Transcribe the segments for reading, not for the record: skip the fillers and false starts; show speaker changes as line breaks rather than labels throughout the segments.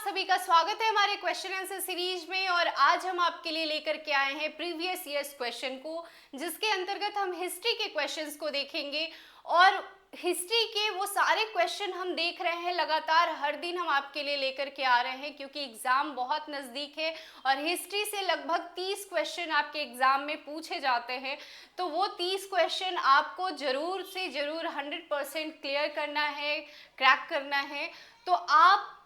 सभी का स्वागत है हमारे क्वेश्चन आंसर सीरीज में। और आज हम आपके लिए लेकर के आए हैं प्रीवियस ईयर्स क्वेश्चन को, जिसके अंतर्गत हम हिस्ट्री के क्वेश्चंस को देखेंगे। और हिस्ट्री के वो सारे क्वेश्चन हम देख रहे हैं लगातार, हर दिन हम आपके लिए लेकर के आ रहे हैं, क्योंकि एग्जाम बहुत नज़दीक है और हिस्ट्री से लगभग 30 क्वेश्चन आपके एग्जाम में पूछे जाते हैं। तो वो 30 क्वेश्चन आपको जरूर से जरूर 100% क्लियर करना है, क्रैक करना है। तो आप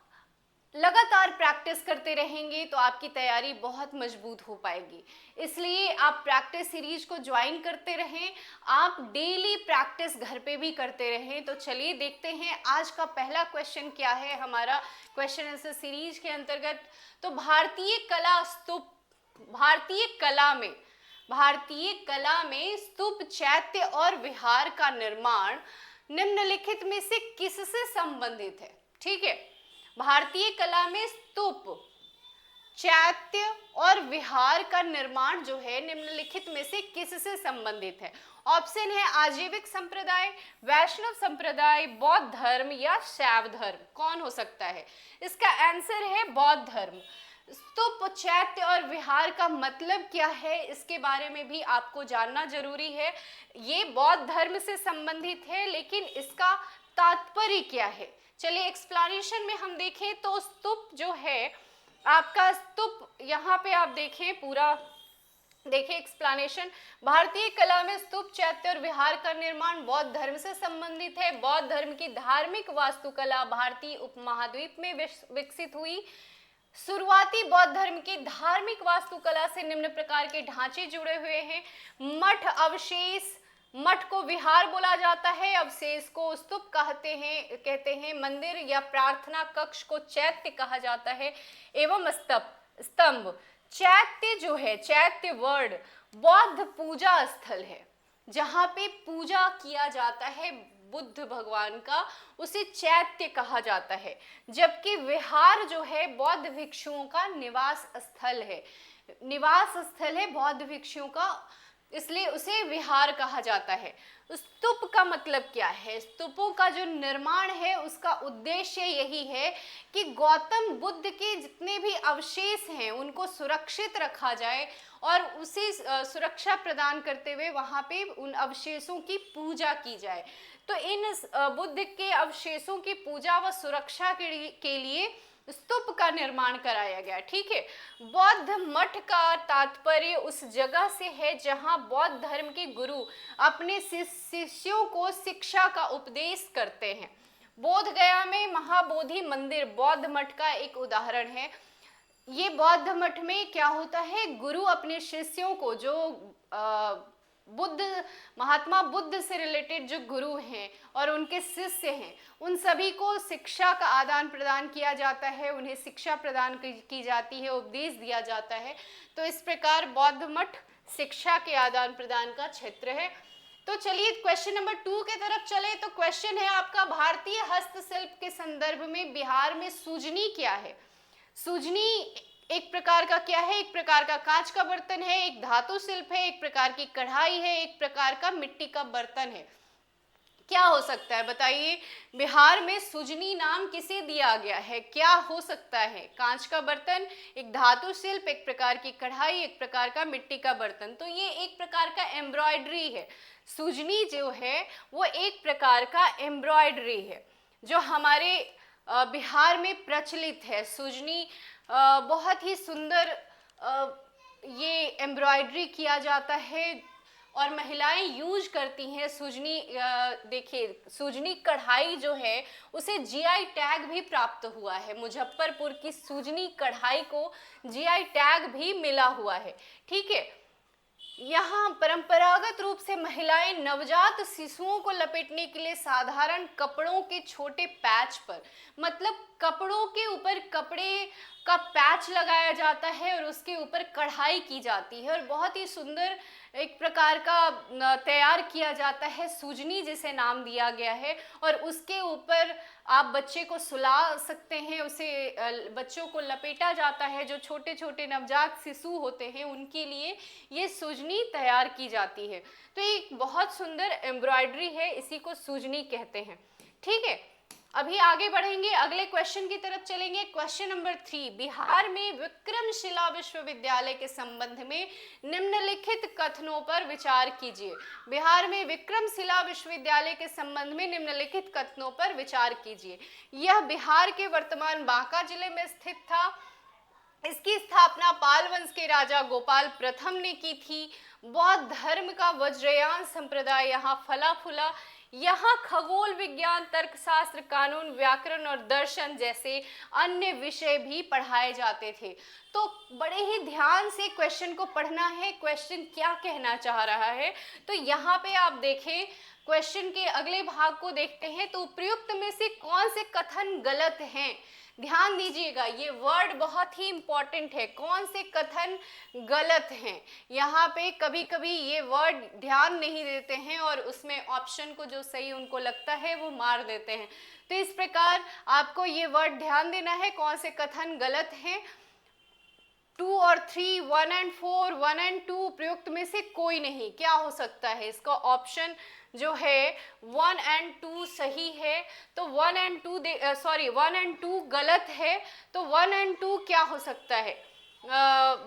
लगातार प्रैक्टिस करते रहेंगे तो आपकी तैयारी बहुत मजबूत हो पाएगी। इसलिए आप प्रैक्टिस सीरीज को ज्वाइन करते रहें, आप डेली प्रैक्टिस घर पे भी करते रहें। तो चलिए देखते हैं आज का पहला क्वेश्चन क्या है हमारा क्वेश्चन आंसर सीरीज के अंतर्गत। तो भारतीय कला में स्तूप, चैत्य और विहार का निर्माण निम्नलिखित में से किससे संबंधित है? ठीक है, भारतीय कला में स्तूप, चैत्य और विहार का निर्माण जो है निम्नलिखित में से किससे संबंधित है? ऑप्शन है आजीविक संप्रदाय, वैष्णव संप्रदाय, बौद्ध धर्म या शैव धर्म। कौन हो सकता है? इसका आंसर है बौद्ध धर्म। स्तूप, चैत्य और विहार का मतलब क्या है, इसके बारे में भी आपको जानना जरूरी है। ये बौद्ध धर्म से संबंधित है, लेकिन इसका तात्पर्य क्या है? चलिए एक्सप्लेनेशन में हम देखें तो स्तूप जो है आपका, स्तूप यहाँ पे आप देखें, पूरा देखिए एक्सप्लेनेशन। भारतीय कला में स्तूप, चैत्य और विहार का निर्माण बौद्ध धर्म से संबंधित है। बौद्ध धर्म की धार्मिक वास्तुकला भारतीय उपमहाद्वीप में विकसित हुई। शुरुआती बौद्ध धर्म की धार्मिक वास्तुकला से निम्न प्रकार के ढांचे जुड़े हुए हैं। मठ अवशेष, मठ को विहार बोला जाता है, अवशेष को स्तूप कहते हैं। मंदिर या प्रार्थना कक्ष को चैत्य कहा जाता है एवं स्तंभ। चैत्य जो है, चैत्य वर्ड बौद्ध पूजा स्थल है, जहाँ पे पूजा किया जाता है बुद्ध भगवान का, उसे चैत्य कहा जाता है। जबकि विहार जो है बौद्ध भिक्षुओं का निवास स्थल है बौद्ध भिक्षुओं का, इसलिए उसे विहार कहा जाता है। स्तूप का मतलब क्या है? स्तूपों का जो निर्माण है उसका उद्देश्य यही है कि गौतम बुद्ध के जितने भी अवशेष हैं उनको सुरक्षित रखा जाए और उसे सुरक्षा प्रदान करते हुए वहाँ पे उन अवशेषों की पूजा की जाए। तो इन बुद्ध के अवशेषों की पूजा व सुरक्षा के लिए स्तूप का निर्माण कराया गया। ठीक है, बौद्ध मठ का तात्पर्य उस जगह से है जहां बौद्ध धर्म के गुरु अपने शिष्यों को शिक्षा का उपदेश करते हैं। बोध गया में महाबोधि मंदिर बौद्ध मठ का एक उदाहरण है। ये बौद्ध मठ में क्या होता है, गुरु अपने शिष्यों को, जो महात्मा बुद्ध से रिलेटेड जो गुरु हैं और उनके शिष्य हैं, उन सभी को शिक्षा का आदान प्रदान किया जाता है, उन्हें शिक्षा प्रदान की जाती है, उपदेश दिया जाता है। तो इस प्रकार बौद्ध मठ शिक्षा के आदान प्रदान का क्षेत्र है। तो चलिए क्वेश्चन नंबर 2 के तरफ चले। तो क्वेश्चन है आपका, भारतीय हस्तशिल्प के संदर्भ में बिहार में सुजनी क्या है? सुजनी एक प्रकार का क्या है? एक प्रकार का कांच का बर्तन है, एक धातु शिल्प है, एक प्रकार की कढ़ाई है, एक प्रकार का मिट्टी का बर्तन है। क्या हो सकता है बताइए? बिहार में सुजनी नाम किसे दिया गया है? क्या हो सकता है? कांच का बर्तन, एक धातु शिल्प, एक प्रकार की कढ़ाई, एक प्रकार का मिट्टी का बर्तन। तो ये एक प्रकार का एम्ब्रॉयडरी है। सुजनी जो है वो एक प्रकार का एम्ब्रॉयडरी है जो हमारे बिहार में प्रचलित है। सुजनी बहुत ही सुंदर ये एम्ब्रॉयडरी किया जाता है और महिलाएं यूज करती हैं सुजनी। देखिए, सुजनी कढ़ाई जो है उसे जीआई टैग भी प्राप्त हुआ है। मुजफ्फरपुर की सुजनी कढ़ाई को जीआई टैग भी मिला हुआ है। ठीक है, यहाँ परंपरागत रूप से महिलाएं नवजात शिशुओं को लपेटने के लिए साधारण कपड़ों के छोटे पैच पर, मतलब कपड़ों के ऊपर कपड़े का पैच लगाया जाता है और उसके ऊपर कढ़ाई की जाती है और बहुत ही सुंदर एक प्रकार का तैयार किया जाता है, सुजनी जिसे नाम दिया गया है। और उसके ऊपर आप बच्चे को सुला सकते हैं, उसे बच्चों को लपेटा जाता है। जो छोटे छोटे नवजात शिशु होते हैं उनके लिए ये सुजनी तैयार की जाती है। तो एक बहुत सुंदर एम्ब्रॉयडरी है, इसी को सुजनी कहते हैं। ठीक है, अभी आगे बढ़ेंगे, अगले क्वेश्चन की तरफ चलेंगे। क्वेश्चन नंबर 3, बिहार में विक्रमशिला विश्वविद्यालय के संबंध में निम्नलिखित कथनों पर विचार कीजिए। बिहार में विक्रमशिला विश्वविद्यालय के संबंध में निम्नलिखित कथनों पर विचार कीजिए। यह बिहार के वर्तमान बांका जिले में स्थित था। इसकी स्थापना पाल वंश के राजा गोपाल प्रथम ने की थी। बौद्ध धर्म का वज्रयान संप्रदाय यहाँ फला फूला। यहाँ खगोल विज्ञान, तर्कशास्त्र, कानून, व्याकरण और दर्शन जैसे अन्य विषय भी पढ़ाए जाते थे। तो बड़े ही ध्यान से क्वेश्चन को पढ़ना है, क्वेश्चन क्या कहना चाह रहा है। तो यहाँ पे आप देखें, क्वेश्चन के अगले भाग को देखते हैं। तो उपयुक्त में से कौन से कथन गलत हैं? ध्यान दीजिएगा, ये वर्ड बहुत ही इंपॉर्टेंट है। कौन से कथन गलत हैं? यहाँ पे कभी कभी ये वर्ड ध्यान नहीं देते हैं और उसमें ऑप्शन को जो सही उनको लगता है वो मार देते हैं। तो इस प्रकार आपको ये वर्ड ध्यान देना है, कौन से कथन गलत हैं। 2 और 3, 1 एंड 4, 1 एंड 2 प्रयुक्त में से कोई नहीं। क्या हो सकता है? इसका ऑप्शन जो है 1 एंड 2 सही है। तो 1 एंड 2 गलत है। तो 1 एंड 2 क्या हो सकता है?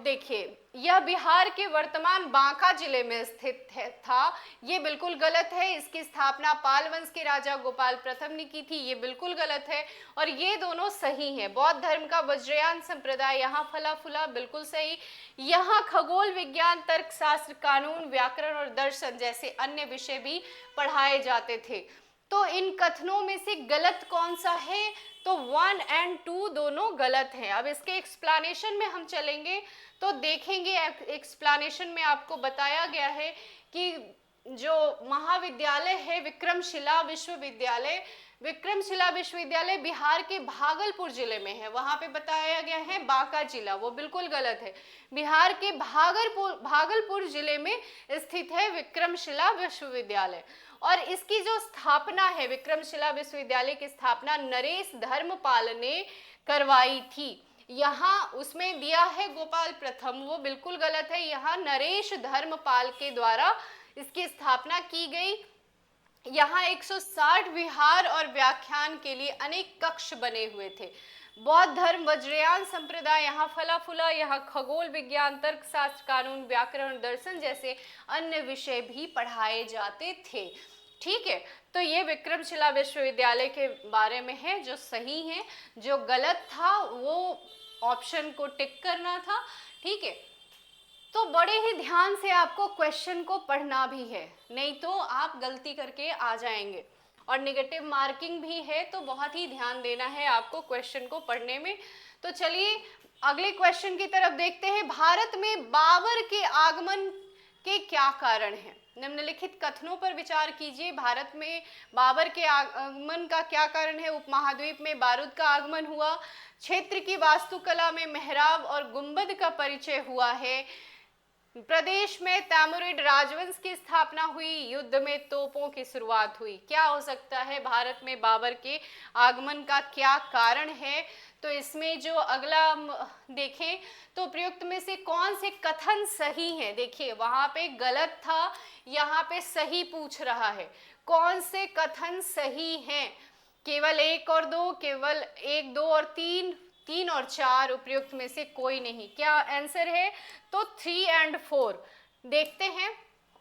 देखिए, यह बिहार के वर्तमान बांका जिले में स्थित था, ये बिल्कुल गलत है। इसकी स्थापना पाल वंश के राजा गोपाल प्रथम ने की थी, ये बिल्कुल गलत है। और ये दोनों सही हैं। बौद्ध धर्म का वज्रयान संप्रदाय यहाँ फला फूला, बिल्कुल सही। यहाँ खगोल विज्ञान, तर्कशास्त्र, कानून, व्याकरण और दर्शन जैसे अन्य विषय भी पढ़ाए जाते थे। तो इन कथनों में से गलत कौन सा है? तो 1 एंड 2 दोनों गलत हैं। अब इसके एक्सप्लेनेशन में हम चलेंगे तो देखेंगे, एक्सप्लेनेशन में आपको बताया गया है कि जो महाविद्यालय है विक्रमशिला विश्वविद्यालय, विक्रमशिला विश्वविद्यालय बिहार के भागलपुर जिले में है। वहां पे बताया गया है बांका जिला, वो बिल्कुल गलत है। बिहार के भागलपुर जिले में स्थित है विक्रमशिला विश्वविद्यालय। और इसकी जो स्थापना है, विक्रमशिला विश्वविद्यालय की स्थापना नरेश धर्मपाल ने करवाई थी। यहाँ उसमें दिया है गोपाल प्रथम, वो बिल्कुल गलत है। यहाँ नरेश धर्मपाल के द्वारा इसकी स्थापना की गई। यहाँ 160 विहार और व्याख्यान के लिए अनेक कक्ष बने हुए थे। बौद्ध धर्म, वज्रयान संप्रदाय यहाँ फला फूला। यहाँ खगोल विज्ञान, तर्कशास्त्र, कानून, व्याकरण, दर्शन जैसे अन्य विषय भी पढ़ाए जाते थे। ठीक है, तो ये विक्रमशिला विश्वविद्यालय के बारे में है जो सही है। जो गलत था वो ऑप्शन को टिक करना था। ठीक है, तो बड़े ही ध्यान से आपको क्वेश्चन को पढ़ना भी है, नहीं तो आप गलती करके आ जाएंगे। और नेगेटिव मार्किंग भी है, तो बहुत ही ध्यान देना है आपको क्वेश्चन को पढ़ने में। तो चलिए अगले क्वेश्चन की तरफ देखते हैं। भारत में बाबर के आगमन के क्या कारण हैं? निम्नलिखित कथनों पर विचार कीजिए। भारत में बाबर के आगमन का क्या कारण है? उपमहाद्वीप में बारूद का आगमन हुआ, क्षेत्र की वास्तुकला में मेहराब और गुंबद का परिचय हुआ है, प्रदेश में तैमुरिड राजवंश की स्थापना हुई, युद्ध में तोपों की शुरुआत हुई। क्या हो सकता है भारत में बाबर के आगमन का क्या कारण है? तो इसमें जो अगला देखें तो प्रयुक्त में से कौन से कथन सही हैं? देखिए वहां पे गलत था, यहाँ पे सही पूछ रहा है। कौन से कथन सही हैं? केवल 1 और 2, केवल 1, 2 और 3, 3 और 4 उपयुक्त में से कोई नहीं। क्या आंसर है? तो 3 एंड 4। देखते हैं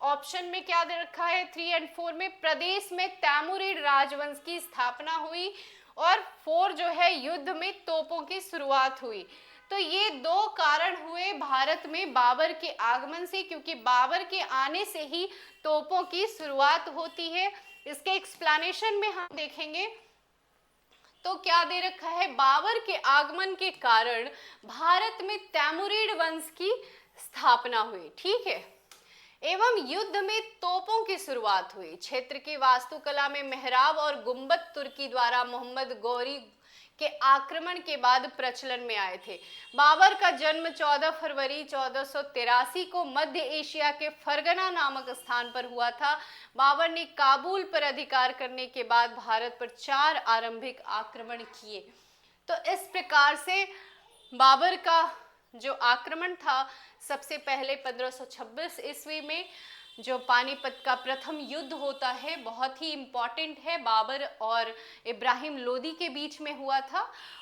ऑप्शन में क्या दे रखा है। 3 एंड 4 में प्रदेश में तैमुरिड राजवंश की स्थापना हुई और 4 जो है युद्ध में तोपों की शुरुआत हुई। तो ये 2 कारण हुए भारत में बाबर के आगमन से, क्योंकि बाबर के आने से ही तोपों की शुरुआत होती है। इसके एक्सप्लेनेशन में हम देखेंगे तो क्या दे रखा है, बाबर के आगमन के कारण भारत में तैमुरिड वंश की स्थापना हुई। ठीक है, एवं युद्ध में तोपों की शुरुआत हुई। क्षेत्र की वास्तुकला में मेहराब और गुंबद तुर्की द्वारा मोहम्मद गौरी के आक्रमण के बाद प्रचलन में आए थे। बाबर का जन्म 14 फरवरी 1483 को मध्य एशिया के फरगना नामक स्थान पर हुआ था। बाबर ने काबुल पर अधिकार करने के बाद भारत पर 4 आरंभिक आक्रमण किए। तो इस प्रकार से बाबर का जो आक्रमण था सबसे पहले 1526 ईस्वी में जो पानीपत का प्रथम युद्ध होता है, बहुत ही इम्पॉर्टेंट है, बाबर और इब्राहिम लोदी के बीच में हुआ था।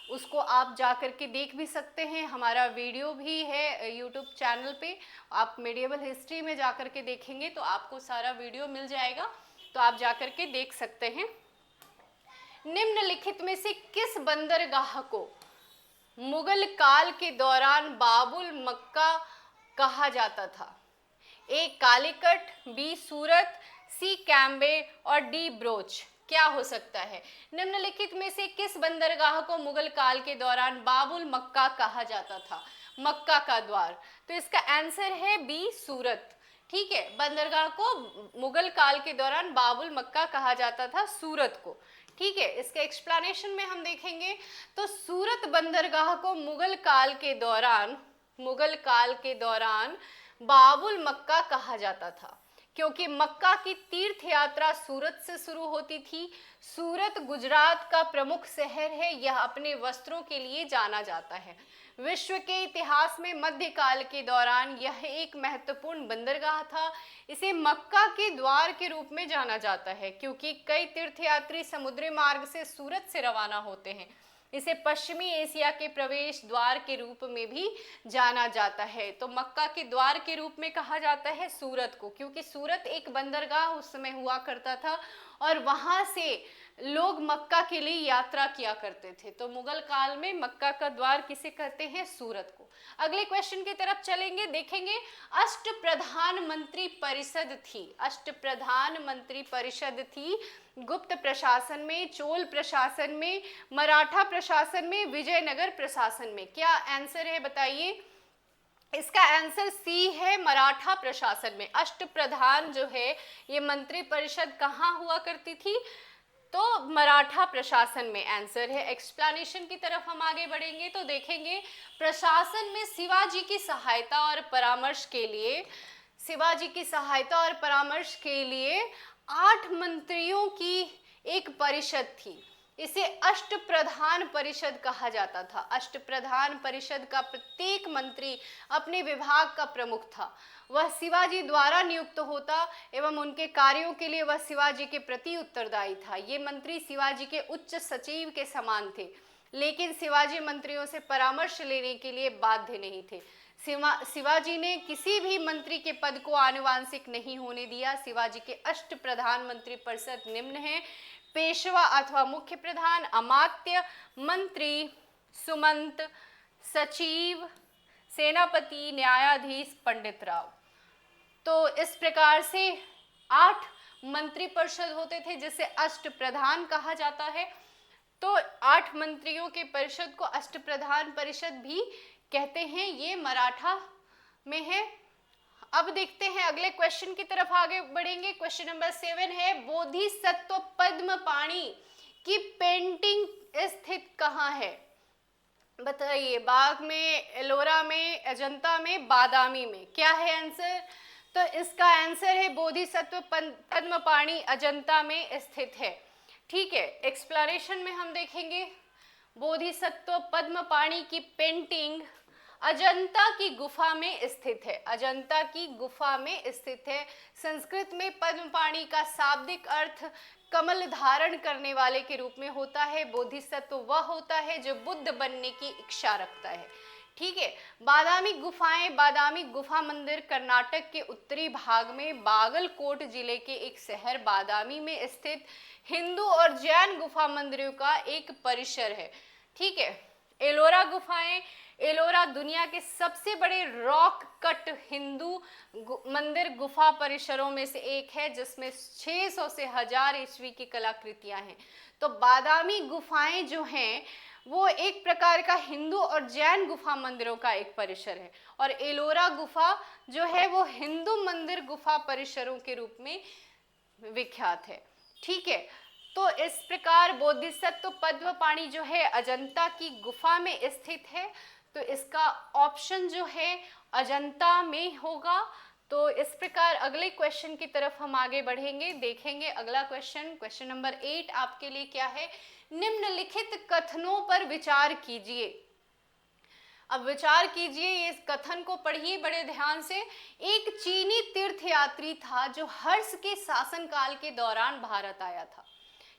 उसको आप जा कर के देख भी सकते हैं, हमारा वीडियो भी है यूट्यूब चैनल पे। आप मेडिएवल हिस्ट्री में जा कर के देखेंगे तो आपको सारा वीडियो मिल जाएगा, तो आप जा कर के देख सकते हैं। निम्नलिखित में से किस बंदरगाह को मुगल काल के दौरान बाबुल मक्का कहा जाता था? ए कालीकट, बी सूरत, सी कैम्बे और डी ब्रोच। क्या हो सकता है? निम्नलिखित में से किस बंदरगाह को मुगल काल के दौरान बाबुल मक्का कहा जाता था? मक्का का द्वार। तो इसका आंसर है बी सूरत। ठीक है, बंदरगाह को मुगल काल के दौरान बाबुल मक्का कहा जाता था, सूरत को। ठीक है, इसके एक्सप्लेनेशन में हम देखेंगे तो सूरत बंदरगाह को मुगल काल के दौरान बाबुल मक्का कहा जाता था, क्योंकि मक्का की तीर्थ यात्रा सूरत से शुरू होती थी। सूरत गुजरात का प्रमुख शहर है, यह अपने वस्त्रों के लिए जाना जाता है। विश्व के इतिहास में मध्यकाल के दौरान यह एक महत्वपूर्ण बंदरगाह था। इसे मक्का के द्वार के रूप में जाना जाता है, क्योंकि कई तीर्थयात्री समुद्री मार्ग से सूरत से रवाना होते हैं। इसे पश्चिमी एशिया के प्रवेश द्वार के रूप में भी जाना जाता है। तो मक्का के द्वार के रूप में कहा जाता है सूरत को, क्योंकि सूरत एक बंदरगाह उस समय हुआ करता था और वहां से लोग मक्का के लिए यात्रा किया करते थे। तो मुगल काल में मक्का का द्वार किसे कहते हैं? सूरत को। अगले क्वेश्चन की तरफ चलेंगे, देखेंगे। अष्ट प्रधानमंत्री परिषद थी गुप्त प्रशासन में, चोल प्रशासन में, मराठा प्रशासन में, विजयनगर प्रशासन में। क्या आंसर है बताइए? इसका आंसर सी है, मराठा प्रशासन में। अष्ट प्रधान जो है ये मंत्री परिषद कहाँ हुआ करती थी? तो मराठा प्रशासन में आंसर है। एक्सप्लेनेशन की तरफ हम आगे बढ़ेंगे तो देखेंगे प्रशासन में शिवाजी की सहायता और परामर्श के लिए 8 मंत्रियों की एक परिषद थी। इसे अष्ट प्रधान परिषद कहा जाता था। अष्ट प्रधान परिषद का प्रत्येक मंत्री अपने विभाग का प्रमुख था। वह शिवाजी द्वारा नियुक्त होता एवं उनके कार्यों के लिए वह शिवाजी के प्रति उत्तरदायी था। ये मंत्री शिवाजी के उच्च सचिव के समान थे, लेकिन शिवाजी मंत्रियों से परामर्श लेने के लिए बाध्य नहीं थे। शिवाजी ने किसी भी मंत्री के पद को आनुवांशिक नहीं होने दिया। शिवाजी के अष्ट प्रधानमंत्री परिषद निम्न हैं: पेशवा अथवा मुख्य प्रधान, अमात्य, मंत्री, सुमंत, सचिव, सेनापति, न्यायाधीश, पंडित राव। तो इस प्रकार से 8 मंत्री परिषद होते थे जिसे अष्ट प्रधान कहा जाता है। तो 8 मंत्रियों के परिषद को अष्ट प्रधान परिषद भी कहते हैं। ये मराठा में है। अब देखते हैं अगले क्वेश्चन की तरफ आगे बढ़ेंगे। क्वेश्चन नंबर 7 है, बोधिसत्व पद्म पाणी की पेंटिंग स्थित कहाँ है? बताइए, बाग में, एलोरा में, अजंता में, बादामी में। क्या है आंसर? तो इसका आंसर है बोधिसत्व पद्म पाणी अजंता में स्थित है। ठीक है, एक्सप्लेनेशन में हम देखेंगे बोधिसत्व पद्म पाणी की पेंटिंग अजंता की गुफा में स्थित है। अजंता की गुफा में स्थित है। संस्कृत में पद्म पाणी का शाब्दिक अर्थ कमल धारण करने वाले के रूप में होता है। बोधिसत्व वह होता है जो बुद्ध बनने की इच्छा रखता है। ठीक है, बादामी गुफाएं, बादामी गुफा मंदिर कर्नाटक के उत्तरी भाग में बागलकोट जिले के एक शहर बादामी में स्थित हिंदू और जैन गुफा मंदिरों का एक परिसर है। ठीक है, एलोरा गुफाएं, एलोरा दुनिया के सबसे बड़े रॉक कट हिंदू मंदिर गुफा परिसरों में से एक है, जिसमें 600 से 1000 ईस्वी की कलाकृतियां हैं। तो बादामी गुफाएं जो हैं वो एक प्रकार का हिंदू और जैन गुफा मंदिरों का एक परिसर है, और एलोरा गुफा जो है वो हिंदू मंदिर गुफा परिसरों के रूप में विख्यात है। ठीक है, तो इस प्रकार बोधिसत्व पद्म पाणी जो है अजंता की गुफा में स्थित है। तो इसका ऑप्शन जो है अजंता में होगा। तो इस प्रकार अगले क्वेश्चन की तरफ हम आगे बढ़ेंगे, देखेंगे अगला क्वेश्चन। क्वेश्चन नंबर 8 आपके लिए क्या है? निम्नलिखित कथनों पर विचार कीजिए। अब विचार कीजिए, ये इस कथन को पढ़िए बड़े ध्यान से। एक चीनी तीर्थयात्री था जो हर्ष के शासनकाल के दौरान भारत आया था।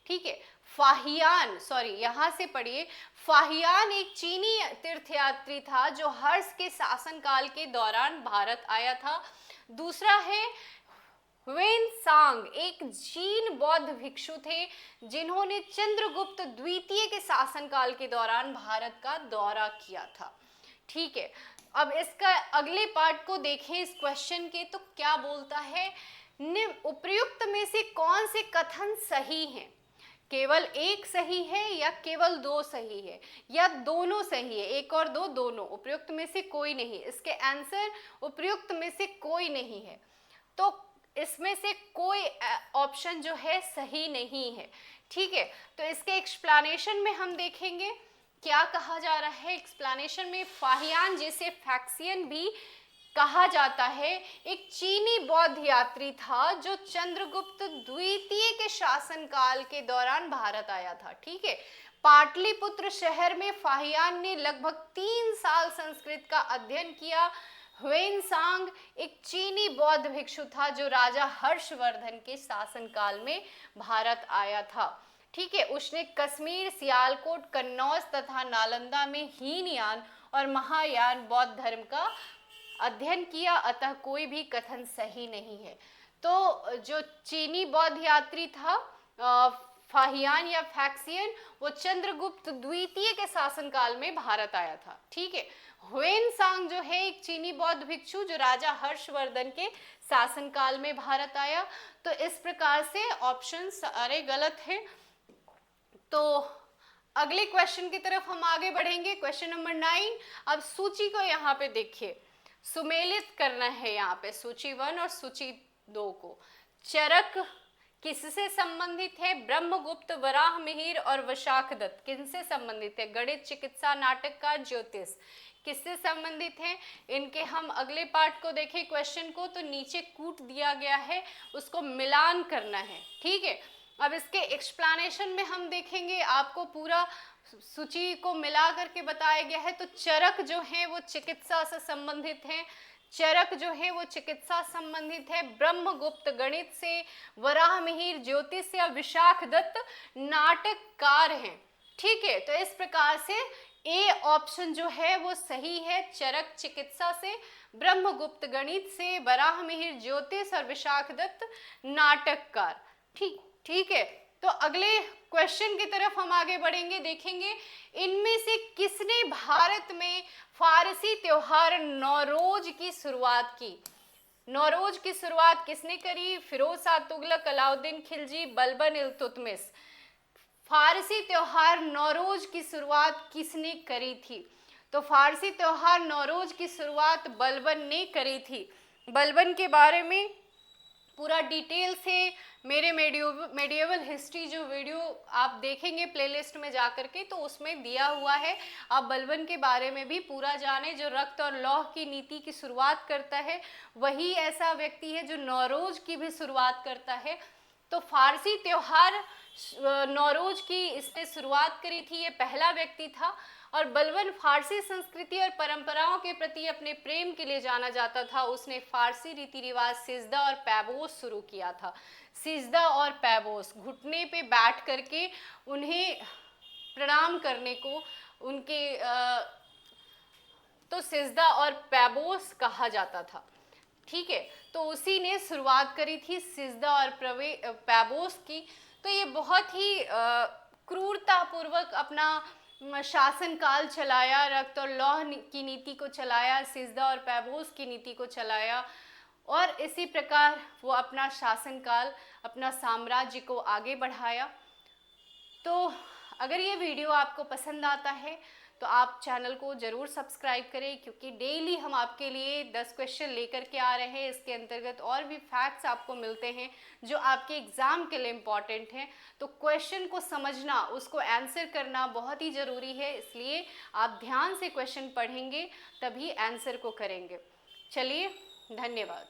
ठीक है, फाहियान, सॉरी यहाँ से पढ़िए, फाहियान एक चीनी तीर्थयात्री था जो हर्ष के शासनकाल के दौरान भारत आया था। दूसरा है ह्वेनसांग, एक जीन बौद्ध भिक्षु थे जिन्होंने चंद्रगुप्त द्वितीय के शासनकाल के दौरान भारत का दौरा किया था। ठीक है, अब इसका अगले पार्ट को देखें इस क्वेश्चन के, तो क्या बोलता है, उपर्युक्त में से कौन से कथन सही हैं? केवल एक सही है या केवल दो सही है या दोनों सही है? एक और दो, दोनों। उपर्युक्त में से कोई नहीं। इसके आंसर उपर्युक्त में से कोई नहीं है, तो इसमें से कोई ऑप्शन जो है सही नहीं है। ठीक है, तो इसके एक्सप्लेनेशन में हम देखेंगे क्या कहा जा रहा है। एक्सप्लेनेशन में फाहियान, जिसे फैक्सियन भी कहा जाता है, एक चीनी बौद्ध यात्री था जो चंद्रगुप्त द्वितीय के शासनकाल के दौरान भारत आया था। ठीक है, पाटलिपुत्र शहर में फाहियान ने लगभग 3 साल संस्कृत का अध्ययन किया। ह्वेनसांग एक चीनी बौद्ध भिक्षु था जो राजा हर्षवर्धन के शासनकाल में भारत आया था। ठीक है, उसने कश्मीर, सियालकोट, कन्नौज तथा नालंदा में हीनयान और महायान बौद्ध धर्म का अध्ययन किया, अतः कोई भी कथन सही नहीं है। तो जो चीनी बौद्ध यात्री था फाहियान या फैक्सियन, वो चंद्रगुप्त द्वितीय के शासनकाल में भारत आया था। ठीक है, ह्वेनसांग जो है एक चीनी बौद्ध भिक्षु जो राजा हर्षवर्धन के शासनकाल में भारत आया। तो इस प्रकार से ऑप्शन सारे गलत हैं। तो अगले क्वेश्चन की तरफ हम आगे बढ़ेंगे, क्वेश्चन नंबर 9। अब सूची को यहाँ पे देखिए, सुमेलित करना है यहाँ पे सूची 1 और सूची 2 को। चरक किससे संबंधित है? ब्रह्मगुप्त, वराह मिहिर और वशाखदत्त किनसे संबंधित है? गणित, चिकित्सा, नाटककार, ज्योतिष किससे संबंधित है? इनके हम अगले पार्ट को देखें क्वेश्चन को, तो नीचे कूट दिया गया है, उसको मिलान करना है। ठीक है, अब इसके एक्सप्लेनेशन में हम देखेंगे, आपको पूरा सूची को मिला करके बताया गया है। तो चरक जो है वो चिकित्सा से संबंधित है, चरक जो है वो चिकित्सा संबंधित है, ब्रह्मगुप्त गणित से, वराह मिहिर ज्योतिष से, विशाखदत्त नाटककार हैं। ठीक है, तो इस प्रकार से ए ऑप्शन जो है वो सही है, चरक चिकित्सा से, ब्रह्मगुप्त गणित से, वराह मिहिर ज्योतिष और विशाखदत्त नाटककार। ठीक है, तो अगले क्वेश्चन की तरफ हम आगे बढ़ेंगे, देखेंगे इनमें से किसने भारत में फारसी त्योहार नौरोज की शुरुआत की? नौरोज की शुरुआत किसने करी? फिरोज शाह तुगलक, अलाउद्दीन खिलजी, बलबन इल्तुतमिश। फारसी त्योहार नौरोज की शुरुआत किसने करी थी? तो फारसी त्योहार नौरोज की शुरुआत बलबन ने करी थी। बलबन के बारे में पूरा डिटेल से मेरे मेडिएवल हिस्ट्री जो वीडियो आप देखेंगे प्लेलिस्ट में जाकर के, तो उसमें दिया हुआ है। आप बलबन के बारे में भी पूरा जाने, जो रक्त और लौह की नीति की शुरुआत करता है, वही ऐसा व्यक्ति है जो नौरोज की भी शुरुआत करता है। तो फारसी त्योहार नौरोज की इसने शुरुआत करी थी, ये पहला व्यक्ति था। और बलबन फारसी संस्कृति और परंपराओं के प्रति अपने प्रेम के लिए जाना जाता था। उसने फारसी रीति रिवाज सिजदा और पैबोस शुरू किया था। सिजदा और पैबोस, घुटने पे बैठ करके उन्हें प्रणाम करने को उनके तो सिजदा और पैबोस कहा जाता था। ठीक है, तो उसी ने शुरुआत करी थी सिजदा और पैबोस की। तो ये बहुत ही क्रूरतापूर्वक अपना शासनकाल चलाया, रक्त और लौह की नीति को चलाया, सिजदा और पैबोस की नीति को चलाया, और इसी प्रकार वो अपना शासनकाल, अपना साम्राज्य को आगे बढ़ाया। तो अगर ये वीडियो आपको पसंद आता है तो आप चैनल को ज़रूर सब्सक्राइब करें, क्योंकि डेली हम आपके लिए 10 क्वेश्चन लेकर के आ रहे हैं। इसके अंतर्गत और भी फैक्ट्स आपको मिलते हैं जो आपके एग्ज़ाम के लिए इम्पॉर्टेंट हैं। तो क्वेश्चन को समझना, उसको आंसर करना बहुत ही ज़रूरी है, इसलिए आप ध्यान से क्वेश्चन पढ़ेंगे तभी आंसर को करेंगे। चलिए, धन्यवाद।